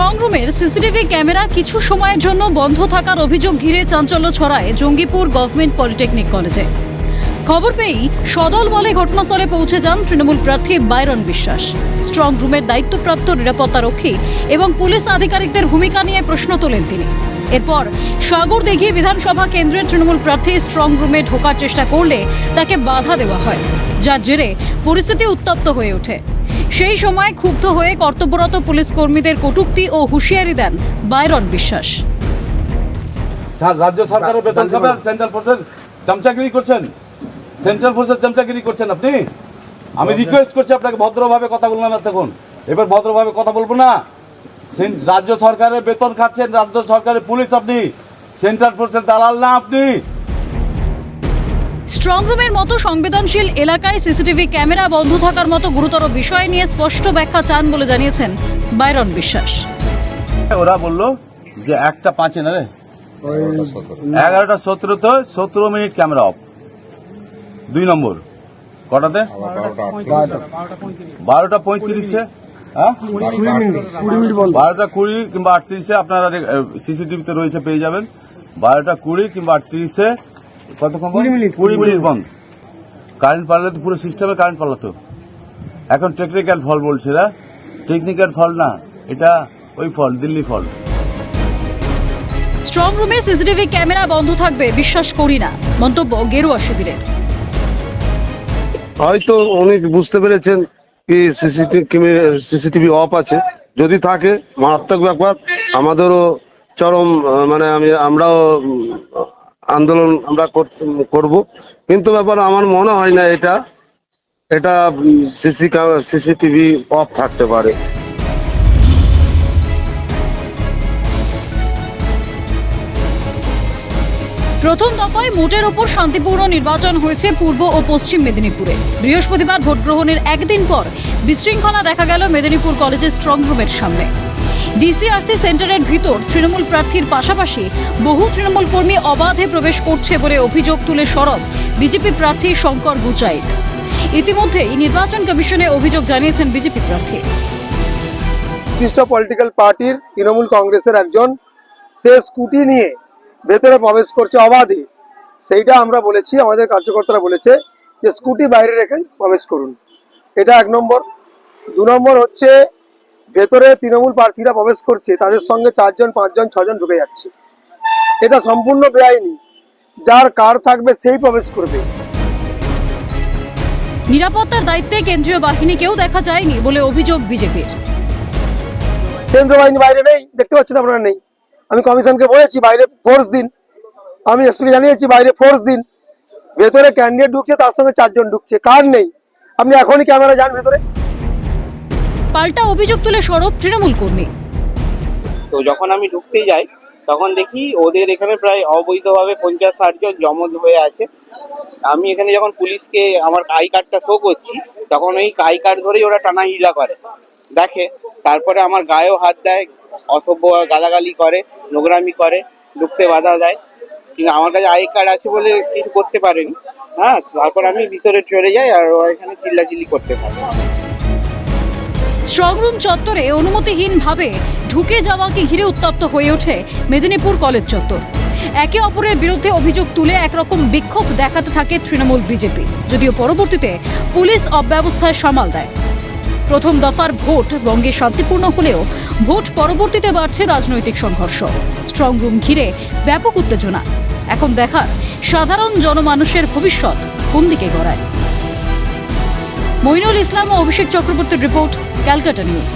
Strong রুমের CCTV camera কিছু সময়ের জন্য বন্ধ থাকার অভিযোগ ঘিরে চাঞ্চল্য ছড়ায় জঙ্গিপুর গভর্নমেন্ট পলিটেকনিক কলেজে। খবর পেয়েই সদল বলে ঘটনাস্থলে পৌঁছে যান তৃণমূল প্রার্থী বাইরন বিশ্বাস। স্ট্রং রুমের দায়িত্বপ্রাপ্ত নিরাপত্তারক্ষী এবং পুলিশ আধিকারিকদের ভূমিকা নিয়ে প্রশ্ন তোলেন তিনি। এরপর সাগর দিঘি বিধানসভা কেন্দ্রের তৃণমূল প্রার্থী স্ট্রং রুমে ঢোকার চেষ্টা করলে তাকে বাধা দেওয়া হয়, যার জেরে পরিস্থিতি উত্তপ্ত হয়ে ওঠে। সেই সময় ক্ষুব্ধ হয়ে কর্তব্যরত পুলিশ কর্মীদের কটূক্তি ও হুঁশিয়ারি দেন বাইরন বিশ্বাস। রাজ্য সরকারের বেতন খাবেন, সেন্ট্রাল ফোর্সের চামচাগিরি করছেন, সেন্ট্রাল ফোর্সের চামচাগিরি করছেন আপনি। আমি রিকোয়েস্ট করছি আপনাকে ভদ্রভাবে কথা বললাম এতক্ষণ, এবার ভদ্রভাবে কথা বলবো না। রাজ্য সরকারের বেতন খাচ্ছেন, রাজ্য সরকারের পুলিশ আপনি, সেন্ট্রাল ফোর্সের দালাল না আপনি। স্ট্রং রুমের মতো সংবেদনশীল এলাকায় সিসিটিভি ক্যামেরা বন্ধ থাকার মতো গুরুতর বিষয় নিয়ে স্পষ্ট ব্যাখ্যা চান বলে জানিয়েছেন বাইরন বিশ্বাস। ওরা বললো যে 1:05 না রে 11:17 17 মিনিট ক্যামেরা অফ। 2 নম্বর কটাতে 12:35 হ্যাঁ 12:20 কিংবা 38 আপনারা সিসিটিভিতে রয়েছে, পেয়ে যাবেন। 12:20 কিংবা 38 কতক্ষণ 20 মিনিট বন্ধ। কারেন্ট পাল্লা তো পুরো সিস্টেমে কারেন্ট পাল্লাতো। এখন টেকনিক্যাল ফল বলছে না, টেকনিক্যাল ফল না, এটা ওই ফল, দিল্লি ফল। স্ট্রং রুমে সিসিটিভি ক্যামেরা বন্ধ থাকবে বিশ্বাস করি না, মন্তব্য গেরুয়া শিবিরের। হয়তো অনেক বুঝতে পেরেছেন কি সিসিটিভি অফ আছে, যদি থাকে মারাত্মক ব্যাপার, আমাদেরও চরম আমরাও আন্দোলন আমরা করব, কিন্তু ব্যাপার আমার মনে হয় না এটা সিসিটিভি অফ থাকতে পারে। প্রথম দফায় মোটের ওপর শান্তিপূর্ণ নির্বাচন হয়েছে পূর্ব ও পশ্চিম মেদিনীপুরে। বৃহস্পতিবার ভোট গ্রহণের একদিন পর বিশৃঙ্খলা দেখা গেল মেদিনীপুর কলেজের স্ট্রং রুমের সামনে। ডিসিআরসি সেন্টারের ভিতর তৃণমূল প্রার্থীর পাশাপাশি বহু তৃণমূল কর্মী অবাধে প্রবেশ করছে বলে অভিযোগ তুলে সরব বিজেপি প্রার্থী শঙ্কর গুচাইত। ইতিমধ্যেই নির্বাচন কমিশনে অভিযোগ জানিয়েছেন বিজেপি প্রার্থী। নির্দিষ্ট পলিটিক্যাল পার্টির তৃণমূল কংগ্রেসের একজন সে স্কুটি নিয়ে ভেতরে প্রবেশ করছে অবাধে, সেইটা আমরা বলেছি, আমাদের কার্যকর্তারা বলেছে যে স্কুটি বাইরে রেখে প্রবেশ করুন। এটা 1 নম্বর। 2 নম্বর হচ্ছে ভেতরে তৃণমূল প্রার্থীরা প্রবেশ করছে, তাদের সঙ্গে 4 জন 5 জন 6 জন ঢুকে যাচ্ছে। এটা সম্পূর্ণ বেআইনি, যার কার থাকবে সেই প্রবেশ করবে। নিরাপত্তার দায়িত্বে কেন্দ্রীয় বাহিনীকেও দেখা যায়নি বলে অভিযোগ বিজেপির। কেন্দ্রীয় বাহিনী বাইরে নেই, দেখতে পাচ্ছেন আপনারা, নেই। আমি কমিশনকে বলেছি বাইরে ফোর্স দিন, আমি এসপিকে জানিয়েছি বাইরে ফোর্স দিন। ভেতরে ক্যান্ডিডেট ঢুকছে, তার সঙ্গে 4 জন ঢুকছে, কার নেই। আপনি এখনই ক্যামেরা যান ভেতরে। পাল্টা অভিযোগ তুলে সরব তৃণমূল কর্মী। তো যখন আমি ঢুকতে যাই তখন দেখি ওদের এখানে প্রায় অবৈধভাবে 50-60 জন জমদ হয়ে আছে। আমি এখানে যখন পুলিশকে আমার আই কার্ডটা শো করছি, তখন ওই আই কার্ড ধরেই ওরা টানা হিলা করে দেখে, তারপরে আমার গায়েও হাত দেয়, অসভ্য গালাগালি করে, নোংরামি করে, ঢুকতে বাধা দেয়। কিন্তু আমার কাছে আই কার্ড আছে বলে কিছু করতে পারেনি। হ্যাঁ, তারপর আমি ভিতরে চলে যাই আর ওরা এখানে চিল্লাচিল্লি করতে থাকে। স্ট্রং রুম চত্বরে অনুমতিহীনভাবে ঢুকে যাওয়াকে ঘিরে উত্তপ্ত হয়ে ওঠে মেদিনীপুর কলেজ চত্বর। একে অপরের বিরুদ্ধে অভিযোগ তুলে একরকম বিক্ষোভ দেখাতে থাকে তৃণমূল বিজেপি, যদিও পরবর্তীতে পুলিশ অব্যবস্থায় সামাল দেয়। প্রথম দফার ভোট বঙ্গে শান্তিপূর্ণ হলেও ভোট পরবর্তীতে বাড়ছে রাজনৈতিক সংঘর্ষ। স্ট্রং রুম ঘিরে ব্যাপক উত্তেজনা। এখন দেখার সাধারণ জনমানুষের ভবিষ্যৎ কোন দিকে গড়ায়। মইনুল ইসলাম ও অভিষেক চক্রবর্তীর রিপোর্ট, ক্যালকাটা নিউজ।